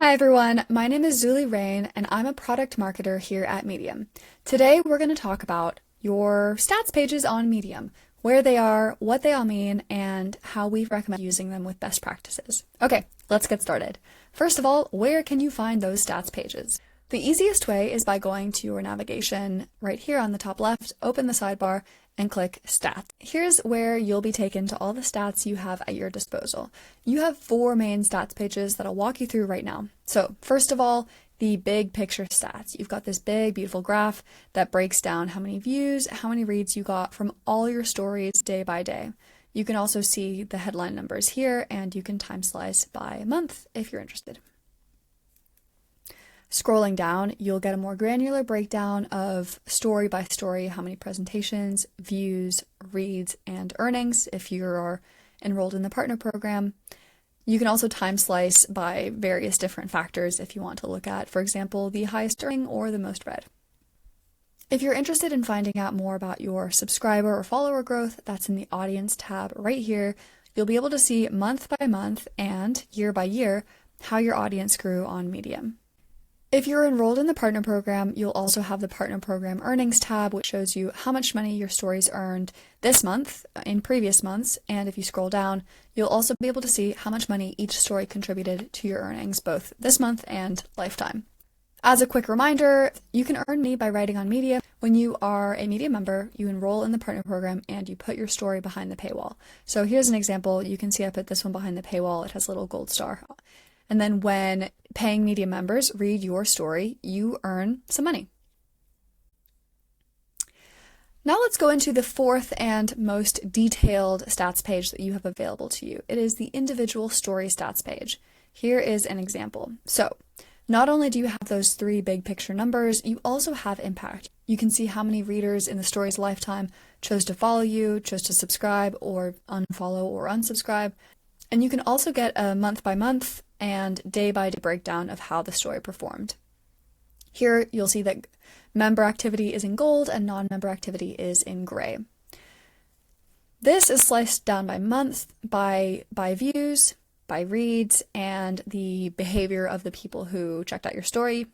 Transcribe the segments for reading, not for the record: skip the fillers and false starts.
Hi everyone, my name is Zuli Rain and I'm a product marketer here at Medium. Today we're going to talk about your stats pages on Medium, where they are, what they all mean, and how we recommend using them with best practices. Okay, let's get started. First of all, where can you find those stats pages? The easiest way is by going to your navigation right here on the top left, open the sidebar, and click Stats. Here's where you'll be taken to all the stats you have at your disposal. You have 4 main stats pages that I'll walk you through right now. So first of all, the big picture stats. You've got this big, beautiful graph that breaks down how many views, how many reads you got from all your stories day by day. You can also see the headline numbers here, and you can time slice by month if you're interested. Scrolling down, you'll get a more granular breakdown of story by story, how many presentations, views, reads, and earnings if you are enrolled in the partner program. You can also time slice by various different factors if you want to look at, for example, the highest earning or the most read. If you're interested in finding out more about your subscriber or follower growth, that's in the audience tab right here. You'll be able to see month by month and year by year how your audience grew on Medium. If you're enrolled in the partner program, you'll also have the partner program earnings tab, which shows you how much money your stories earned this month, in previous months, and if you scroll down, you'll also be able to see how much money each story contributed to your earnings, both this month and lifetime. As a quick reminder, you can earn money by writing on Medium. When you are a Medium member, you enroll in the partner program and you put your story behind the paywall. So here's an example. You can see I put this one behind the paywall. It has a little gold star. And then when paying Medium members read your story, you earn some money. Now let's go into the fourth and most detailed stats page that you have available to you. It is the individual story stats page. Here is an example. So not only do you have those 3 big picture numbers, you also have impact. You can see how many readers in the story's lifetime chose to follow you, chose to subscribe, or unfollow or unsubscribe. And you can also get a month by month and day by day breakdown of how the story performed. Here you'll see that member activity is in gold and non-member activity is in gray. This is sliced down by month, by views, by reads, and the behavior of the people who checked out your story,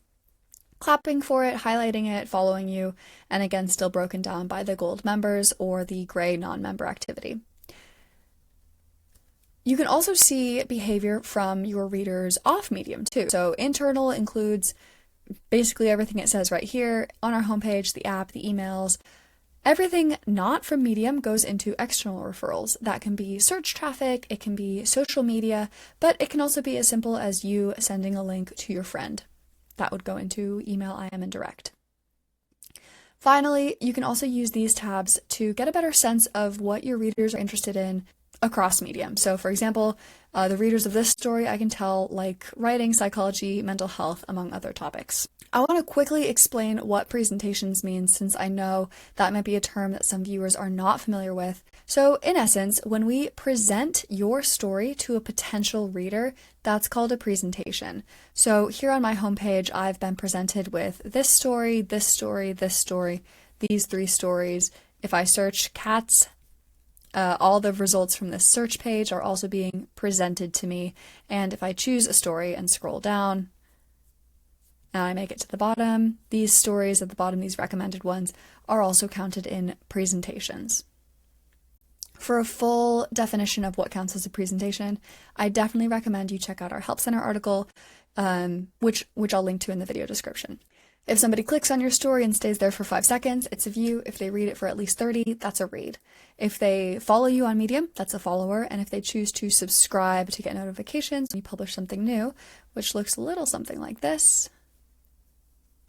clapping for it, highlighting it, following you, and again still broken down by the gold members or the gray non-member activity. You can also see behavior from your readers off Medium too. So internal includes basically everything it says right here on our homepage, the app, the emails. Everything not from Medium goes into external referrals. That can be search traffic, it can be social media, but it can also be as simple as you sending a link to your friend. That would go into email, IM, and direct. Finally, you can also use these tabs to get a better sense of what your readers are interested in across Medium. So for example, the readers of this story I can tell like writing, psychology, mental health, among other topics. I want to quickly explain what presentations means since I know that might be a term that some viewers are not familiar with. So in essence, when we present your story to a potential reader, that's called a presentation. So here on my homepage, I've been presented with this story, this story, this story, these 3 stories. If I search cats, all the results from this search page are also being presented to me, and if I choose a story and scroll down, and I make it to the bottom, these stories at the bottom, these recommended ones, are also counted in presentations. For a full definition of what counts as a presentation, I definitely recommend you check out our Help Center article, which I'll link to in the video description. If somebody clicks on your story and stays there for 5 seconds, it's a view. If they read it for at least 30, that's a read. If they follow you on Medium, that's a follower. And if they choose to subscribe to get notifications when you publish something new, which looks a little something like this,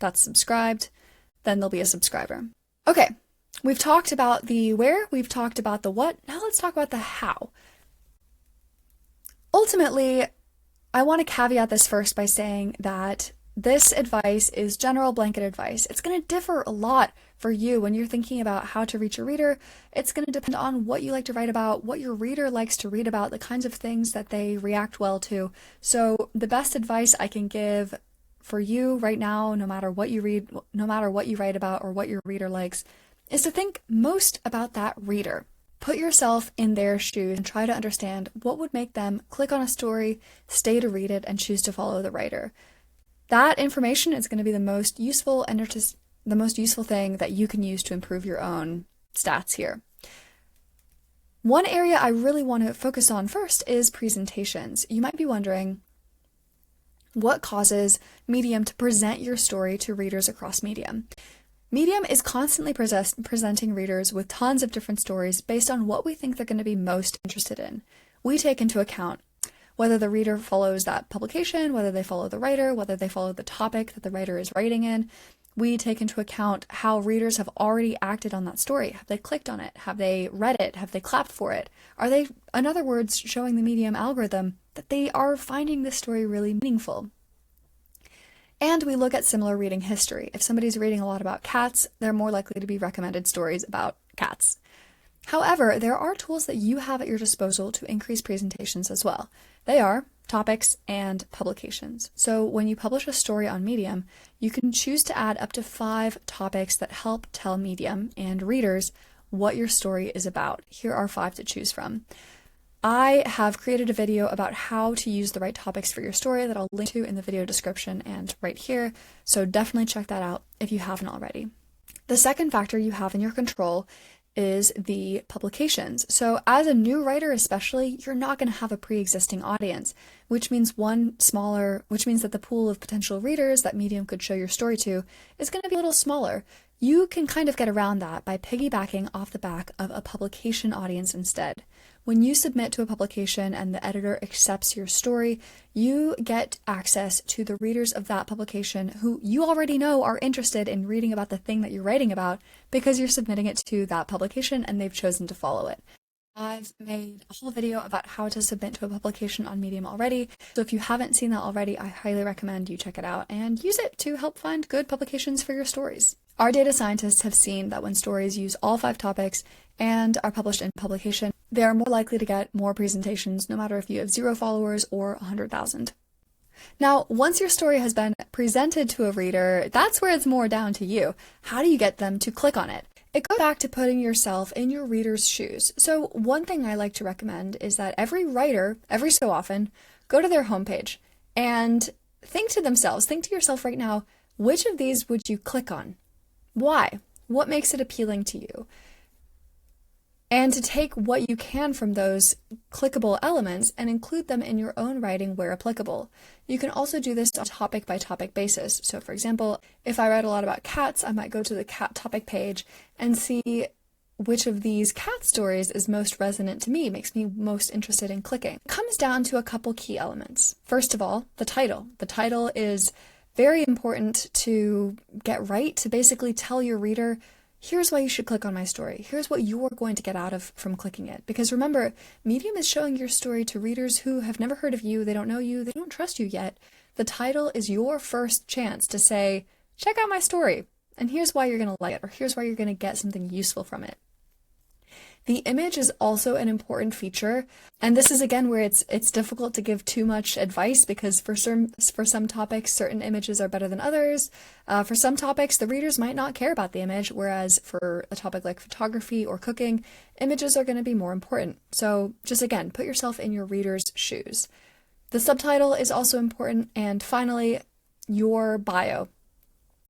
that's subscribed, then they'll be a subscriber. Okay, we've talked about the where, we've talked about the what, now let's talk about the how. Ultimately, I want to caveat this first by saying that this advice is general blanket advice. It's going to differ a lot for you when you're thinking about how to reach a reader. It's going to depend on what you like to write about, what your reader likes to read about, the kinds of things that they react well to. So the best advice I can give for you right now, no matter what you read, no matter what you write about or what your reader likes, is to think most about that reader. Put yourself in their shoes and try to understand what would make them click on a story, stay to read it, and choose to follow the writer. That information is going to be the most useful and the most useful thing that you can use to improve your own stats here. One area I really want to focus on first is presentations. You might be wondering, what causes Medium to present your story to readers across Medium? Medium is constantly presenting readers with tons of different stories based on what we think they're going to be most interested in. We take into account whether the reader follows that publication, whether they follow the writer, whether they follow the topic that the writer is writing in. We take into account how readers have already acted on that story. Have they clicked on it? Have they read it? Have they clapped for it? Are they, in other words, showing the Medium algorithm that they are finding this story really meaningful? And we look at similar reading history. If somebody's reading a lot about cats, they're more likely to be recommended stories about cats. However, there are tools that you have at your disposal to increase presentations as well. They are topics and publications. So when you publish a story on Medium, you can choose to add up to 5 topics that help tell Medium and readers what your story is about. Here are 5 to choose from. I have created a video about how to use the right topics for your story that I'll link to in the video description and right here, so definitely check that out if you haven't already. The second factor you have in your control is the publications. So as a new writer especially, you're not going to have a pre-existing audience, which means that the pool of potential readers that Medium could show your story to is going to be a little smaller. You can kind of get around that by piggybacking off the back of a publication audience instead. When you submit to a publication and the editor accepts your story, you get access to the readers of that publication who you already know are interested in reading about the thing that you're writing about because you're submitting it to that publication and they've chosen to follow it. I've made a whole video about how to submit to a publication on Medium already, so if you haven't seen that already, I highly recommend you check it out and use it to help find good publications for your stories. Our data scientists have seen that when stories use all 5 topics and are published in publication, they are more likely to get more presentations no matter if you have 0 followers or 100,000. Now, once your story has been presented to a reader, that's where it's more down to you. How do you get them to click on it? It goes back to putting yourself in your reader's shoes. So one thing I like to recommend is that every writer, every so often, go to their homepage and think to yourself right now, which of these would you click on? Why? What makes it appealing to you? And to take what you can from those clickable elements and include them in your own writing where applicable. You can also do this on a topic by topic basis. So for example, if I write a lot about cats, I might go to the cat topic page and see which of these cat stories is most resonant to me, makes me most interested in clicking. It comes down to a couple key elements. First of all, the title. The title is very important to get right, to basically tell your reader, here's why you should click on my story. Here's what you're going to get out of from clicking it. Because remember, Medium is showing your story to readers who have never heard of you, they don't know you, they don't trust you yet. The title is your first chance to say, check out my story, and here's why you're going to like it, or here's why you're going to get something useful from it. The image is also an important feature, and this is again where it's difficult to give too much advice because for some topics, certain images are better than others. For some topics, the readers might not care about the image, whereas for a topic like photography or cooking, images are going to be more important. So just again, put yourself in your reader's shoes. The subtitle is also important, and finally, your bio.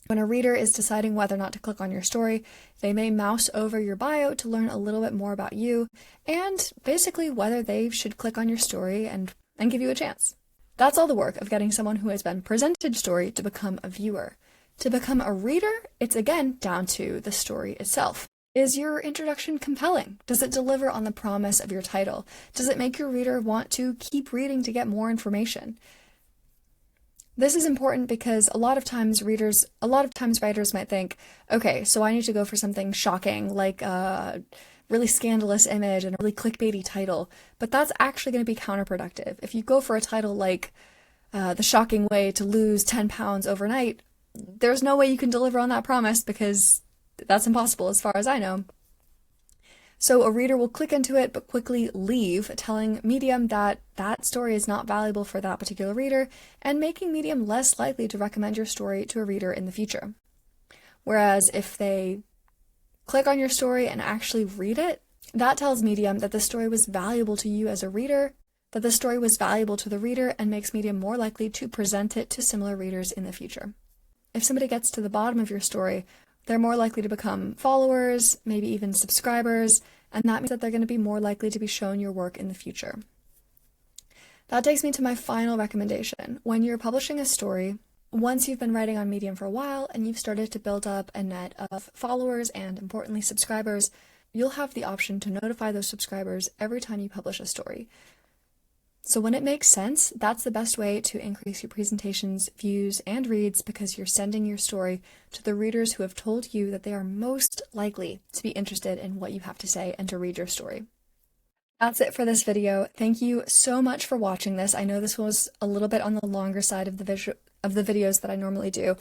When a reader is deciding whether or not to click on your story, they may mouse over your bio to learn a little bit more about you and basically whether they should click on your story and give you a chance. That's all the work of getting someone who has been presented a story to become a viewer. To become a reader, it's again down to the story itself. Is your introduction compelling? Does it deliver on the promise of your title? Does it make your reader want to keep reading to get more information? This is important because a lot of times writers might think, okay, so I need to go for something shocking, like a really scandalous image and a really clickbaity title, but that's actually going to be counterproductive. If you go for a title like The Shocking Way to Lose 10 Pounds Overnight, there's no way you can deliver on that promise because that's impossible as far as I know. So a reader will click into it but quickly leave, telling Medium that that story is not valuable for that particular reader and making Medium less likely to recommend your story to a reader in the future. Whereas if they click on your story and actually read it, That tells Medium that the story was valuable to you as a reader, that the story was valuable to the reader, and makes Medium more likely to present it to similar readers in the future. If somebody gets to the bottom of your story, they're more likely to become followers, maybe even subscribers, and that means that they're going to be more likely to be shown your work in the future. That takes me to my final recommendation. When you're publishing a story, once you've been writing on Medium for a while and you've started to build up a net of followers and, importantly, subscribers, you'll have the option to notify those subscribers every time you publish a story. So when it makes sense, that's the best way to increase your presentation's views and reads, because you're sending your story to the readers who have told you that they are most likely to be interested in what you have to say and to read your story. That's it for this video. Thank you so much for watching this. I know this was a little bit on the longer side of the videos that I normally do.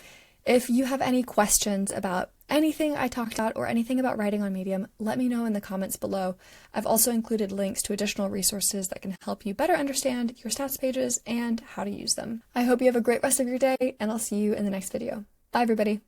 If you have any questions about anything I talked about or anything about writing on Medium, let me know in the comments below. I've also included links to additional resources that can help you better understand your stats pages and how to use them. I hope you have a great rest of your day, and I'll see you in the next video. Bye, everybody.